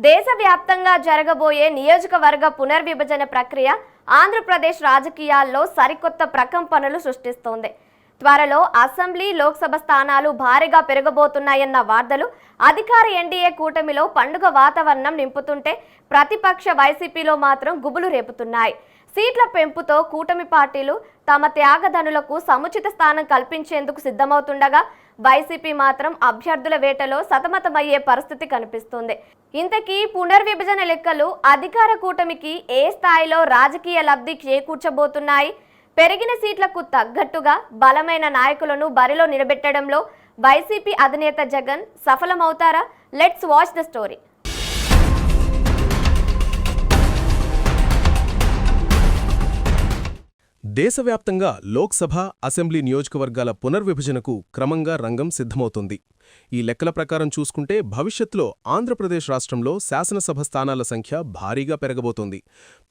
దేశవ్యాప్తంగా జరగబోయే నియోజకవర్గ పునర్విభజన ప్రక్రియ ఆంధ్రప్రదేశ్ రాజకీయాల్లో సరికొత్త ప్రకంపనలు సృష్టిస్తోంది. త్వరలో అసెంబ్లీ, లోక్సభ స్థానాలు భారీగా పెరగబోతున్నాయన్న వార్తలు అధికార ఎన్డీఏ కూటమిలో పండుగ వాతావరణం నింపుతుంటే ప్రతిపక్ష వైసీపీలో మాత్రం గుబులు రేపుతున్నాయి. సీట్ల పెంపుతో కూటమి పార్టీలు తమ త్యాగధనులకు సముచిత స్థానం కల్పించేందుకు సిద్ధమవుతుండగా వైసీపీ మాత్రం అభ్యర్థుల వేటలో సతమతమయ్యే పరిస్థితి కనిపిస్తుంది. ఇంతకీ పునర్విభజన లెక్కలు అధికార కూటమికి ఏ స్థాయిలో రాజకీయ లబ్ధి చేకూర్చబోతున్నాయి? పెరిగిన సీట్లకు తగ్గట్టుగా బలమైన నాయకులను బరిలో నిలబెట్టడంలో వైసీపీ అధినేత జగన్ సఫలమవుతారా? Let's watch the story. దేశవ్యాప్తంగా లోక్సభ, అసెంబ్లీ నియోజకవర్గాల పునర్విభజనకు క్రమంగా రంగం సిద్ధమవుతోంది. ఈ లెక్కల ప్రకారం చూసుకుంటే భవిష్యత్తులో ఆంధ్రప్రదేశ్ రాష్ట్రంలో శాసనసభ స్థానాల సంఖ్య భారీగా పెరగబోతోంది.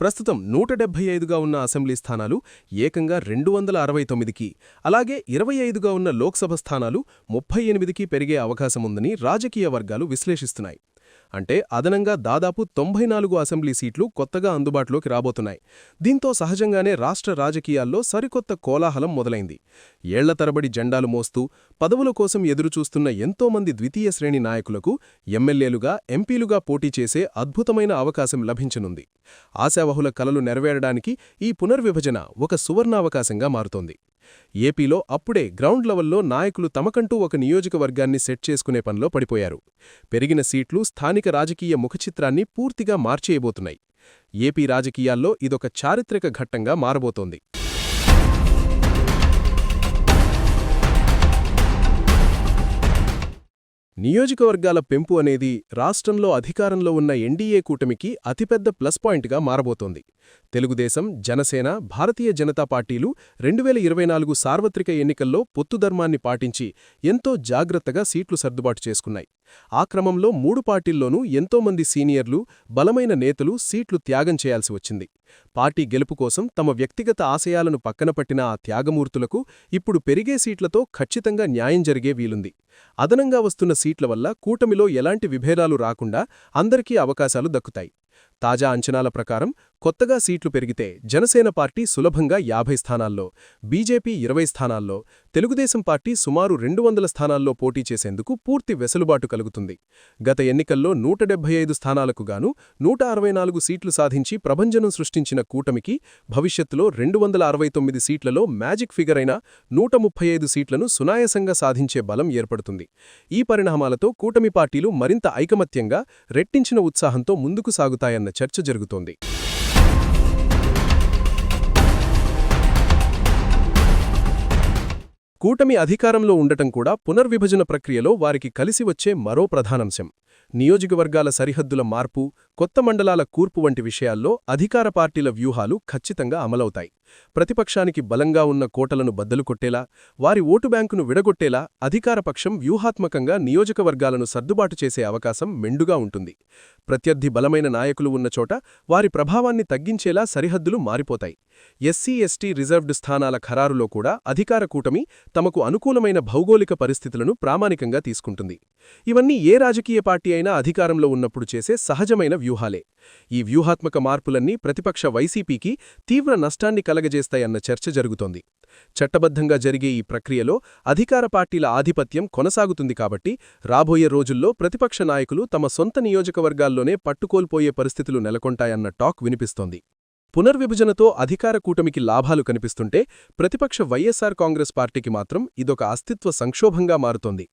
ప్రస్తుతం 175గా ఉన్న అసెంబ్లీ స్థానాలు ఏకంగా 269కి, అలాగే 25గా ఉన్న లోక్సభ స్థానాలు 38కి పెరిగే అవకాశముందని రాజకీయ వర్గాలు విశ్లేషిస్తున్నాయి. అంటే అదనంగా దాదాపు 94 అసెంబ్లీ సీట్లు కొత్తగా అందుబాటులోకి రాబోతున్నాయి. దీంతో సహజంగానే రాష్ట్ర రాజకీయాల్లో సరికొత్త కోలాహలం మొదలైంది. ఏళ్ల తరబడి జెండాలు మోస్తూ పదవుల కోసం ఎదురుచూస్తున్న ఎంతోమంది ద్వితీయ శ్రేణి నాయకులకు ఎమ్మెల్యేలుగా, ఎంపీలుగా పోటీ చేసే అద్భుతమైన అవకాశం లభించనుంది. ఆశావహుల కలలు నెరవేరడానికి ఈ పునర్విభజన ఒక సువర్ణావకాశంగా మారుతోంది. ఏపీలో అప్పుడే గ్రౌండ్ లెవెల్లో నాయకులు తమకంటూ ఒక నియోజకవర్గాన్ని సెట్ చేసుకునే పనిలో పడిపోయారు. పెరిగిన సీట్లు స్థానిక రాజకీయ ముఖచిత్రాన్ని పూర్తిగా మార్చేయబోతున్నాయి. ఏపీ రాజకీయాల్లో ఇదొక చారిత్రక ఘట్టంగా మారబోతోంది. నియోజకవర్గాల పెంపు అనేది రాష్ట్రంలో అధికారంలో ఉన్న ఎన్డీఏ కూటమికి అతిపెద్ద ప్లస్ పాయింట్గా మారబోతోంది. తెలుగుదేశం, జనసేన, భారతీయ జనతా పార్టీలు 2024 సార్వత్రిక ఎన్నికల్లో పొత్తుధర్మాన్ని పాటించి ఎంతో జాగ్రత్తగా సీట్లు సర్దుబాటు చేసుకున్నాయి. ఆ క్రమంలో 3 పార్టీల్లోనూ ఎంతోమంది సీనియర్లు, బలమైన నేతలు సీట్లు త్యాగం చేయాల్సి వచ్చింది. పార్టీ గెలుపు కోసం తమ వ్యక్తిగత ఆశయాలను పక్కనపట్టిన ఆ త్యాగమూర్తులకు ఇప్పుడు పెరిగే సీట్లతో ఖచ్చితంగా న్యాయం జరిగే వీలుంది. అదనంగా వస్తున్న సీట్ల వల్ల కూటమిలో ఎలాంటి విభేదాలు రాకుండా అందరికీ అవకాశాలు దక్కుతాయి. తాజా అంచనాల ప్రకారం కొత్తగా సీట్లు పెరిగితే జనసేన పార్టీ సులభంగా 50 స్థానాల్లో, బీజేపీ 20 స్థానాల్లో, తెలుగుదేశం పార్టీ సుమారు 200 స్థానాల్లో పోటీ చేసేందుకు పూర్తి వెసులుబాటు కలుగుతుంది. గత ఎన్నికల్లో 175 స్థానాలకు గాను 164 సీట్లు సాధించి ప్రభంజనం సృష్టించిన కూటమికి భవిష్యత్తులో 269 సీట్లలో మ్యాజిక్ ఫిగర్ అయిన 135 సీట్లను సునాయాసంగా సాధించే బలం ఏర్పడుతుంది. ఈ పరిణామాలతో కూటమి పార్టీలు మరింత ఐకమత్యంగా, రెట్టించిన ఉత్సాహంతో ముందుకు సాగుతాయన్న చర్చ జరుగుతోంది. కూటమి అధికారంలో ఉండటం కూడా పునర్విభజన ప్రక్రియలో వారికి కలిసి వచ్చే మరో ప్రధానాంశం. నియోజకవర్గాల సరిహద్దుల మార్పు, కొత్త మండలాల కూర్పు వంటి విషయాల్లో అధికార పార్టీల వ్యూహాలు ఖచ్చితంగా అమలవుతాయి. ప్రతిపక్షానికి బలంగా ఉన్న కోటలను బద్దలు కొట్టేలా, వారి ఓటు బ్యాంకును విడగొట్టేలా అధికారపక్షం వ్యూహాత్మకంగా నియోజకవర్గాలను సర్దుబాటు చేసే అవకాశం మెండుగా ఉంటుంది. ప్రత్యర్థి బలమైన నాయకులు ఉన్న చోట వారి ప్రభావాన్ని తగ్గించేలా సరిహద్దులు మారిపోతాయి. ఎస్సీ, ఎస్టీ రిజర్వ్డ్ స్థానాల ఖరారులో కూడా అధికార కూటమి తమకు అనుకూలమైన భౌగోళిక పరిస్థితులను ప్రామాణికంగా తీసుకుంటుంది. ఇవన్నీ ఏ రాజకీయ పార్టీ అయినా అధికారంలో ఉన్నప్పుడు చేసే సహజమైన వ్యూహాలే. ఈ వ్యూహాత్మక మార్పులన్నీ ప్రతిపక్ష వైసీపీకి తీవ్ర నష్టాన్ని కలగజేస్తాయన్న చర్చ జరుగుతోంది. చట్టబద్ధంగా జరిగే ఈ ప్రక్రియలో అధికార పార్టీల ఆధిపత్యం కొనసాగుతుంది కాబట్టి రాబోయే రోజుల్లో ప్రతిపక్ష నాయకులు తమ సొంత నియోజకవర్గాల్లోనే పట్టుకోల్పోయే పరిస్థితులు నెలకొంటాయన్న టాక్ వినిపిస్తోంది. పునర్విభజనతో అధికార కూటమికి లాభాలు కనిపిస్తుంటే ప్రతిపక్ష వైఎస్ఆర్ కాంగ్రెస్ పార్టీకి మాత్రం ఇదొక అస్తిత్వ సంక్షోభంగా మారుతోంది.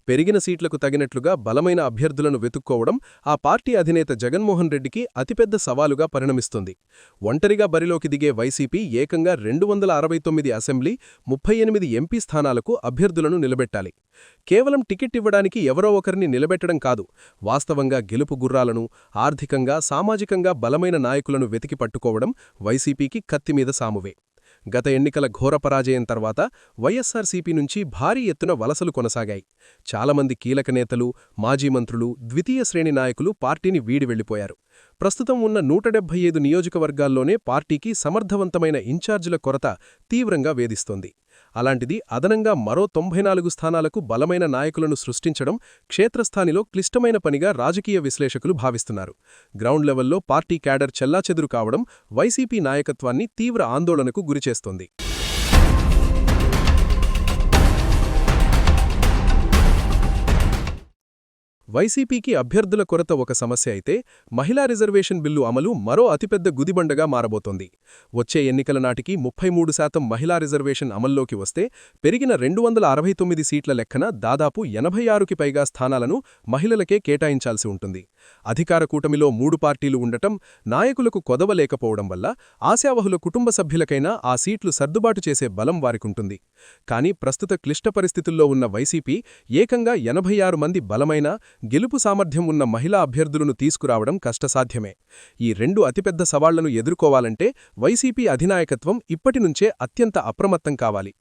పెరిగిన సీట్లకు తగినట్లుగా బలమైన అభ్యర్థులను వెతుక్కోవడం ఆ పార్టీ అధినేత జగన్మోహన్ రెడ్డికి అతిపెద్ద సవాలుగా పరిణమిస్తుంది. ఒంటరిగా బరిలోకి దిగే వైసీపీ ఏకంగా 269 అసెంబ్లీ, 38 ఎంపీ స్థానాలకు అభ్యర్థులను నిలబెట్టాలి. కేవలం టికెట్ ఇవ్వడానికి ఎవరో ఒకరిని నిలబెట్టడం కాదు, వాస్తవంగా గెలుపు గుర్రాలను, ఆర్థికంగా, సామాజికంగా బలమైన నాయకులను వెతికి పట్టుకోవడం వైసీపీకి కత్తిమీద సామువే. గత ఎన్నికల ఘోర పరాజయం తర్వాత వైఎస్సార్సీపీ నుంచి భారీ ఎత్తున వలసలు కొనసాగాయి. చాలామంది కీలక నేతలు, మాజీ మంత్రులు, ద్వితీయ శ్రేణి నాయకులు పార్టీని వీడి వెళ్లిపోయారు. ప్రస్తుతం ఉన్న 175 నియోజకవర్గాల్లోనే పార్టీకి సమర్థవంతమైన ఇన్ఛార్జీల కొరత తీవ్రంగా వేధిస్తోంది. అలాంటిది అదనంగా మరో 94 స్థానాలకు బలమైన నాయకులను సృష్టించడం క్షేత్రస్థాయిలో క్లిష్టమైన పనిగా రాజకీయ విశ్లేషకులు భావిస్తున్నారు. గ్రౌండ్ లెవెల్లో పార్టీ క్యాడర్ చెల్లాచెదురు కావడం వైసీపీ నాయకత్వాన్ని తీవ్ర ఆందోళనకు గురిచేస్తోంది. వైసీపీకి అభ్యర్థుల కొరత ఒక సమస్య అయితే, మహిళా రిజర్వేషన్ బిల్లు అమలు మరో అతిపెద్ద గుదిబండగా మారబోతోంది. వచ్చే ఎన్నికల నాటికి 33% మహిళా రిజర్వేషన్ అమల్లోకి వస్తే పెరిగిన 269 సీట్ల లెక్కన దాదాపు 86కి పైగా స్థానాలను మహిళలకే కేటాయించాల్సి ఉంటుంది. అధికార కూటమిలో 3 పార్టీలు ఉండటం, నాయకులకు కొదవలేకపోవడం వల్ల ఆశావహుల కుటుంబ సభ్యులకైనా ఆ సీట్లు సర్దుబాటు చేసే బలం వారికుంటుంది. కానీ ప్రస్తుత క్లిష్ట పరిస్థితుల్లో ఉన్న వైసీపీ ఏకంగా 86 మంది బలమైన, గెలుపు సామర్థ్యం ఉన్న మహిళా అభ్యర్థులను తీసుకురావడం కష్టసాధ్యమే. ఈ 2 అతిపెద్ద సవాళ్లను ఎదుర్కోవాలంటే వైసీపీ అధినాయకత్వం ఇప్పటినుంచే అత్యంత అప్రమత్తం కావాలి.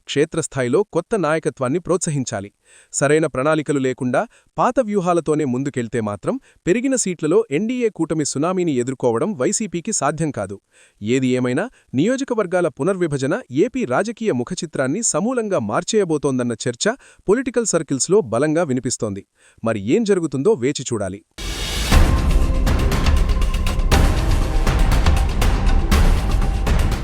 క్షేత్రస్థాయిలో కొత్త నాయకత్వాన్ని ప్రోత్సహించాలి. సరైన ప్రణాళికలు లేకుండా పాత వ్యూహాలతోనే ముందుకెళ్తే మాత్రం పెరిగిన సీట్లలో ఎన్డీఏ కూటమి సునామీని ఎదుర్కోవడం వైసీపీకి సాధ్యం కాదు. ఏది ఏమైనా నియోజకవర్గాల పునర్విభజన ఏపీ రాజకీయ ముఖచిత్రాన్ని సమూలంగా మార్చేయబోతోందన్న చర్చ పొలిటికల్ సర్కిల్స్లో బలంగా వినిపిస్తోంది. మరి ఏం జరుగుతుందో వేచి చూడాలి.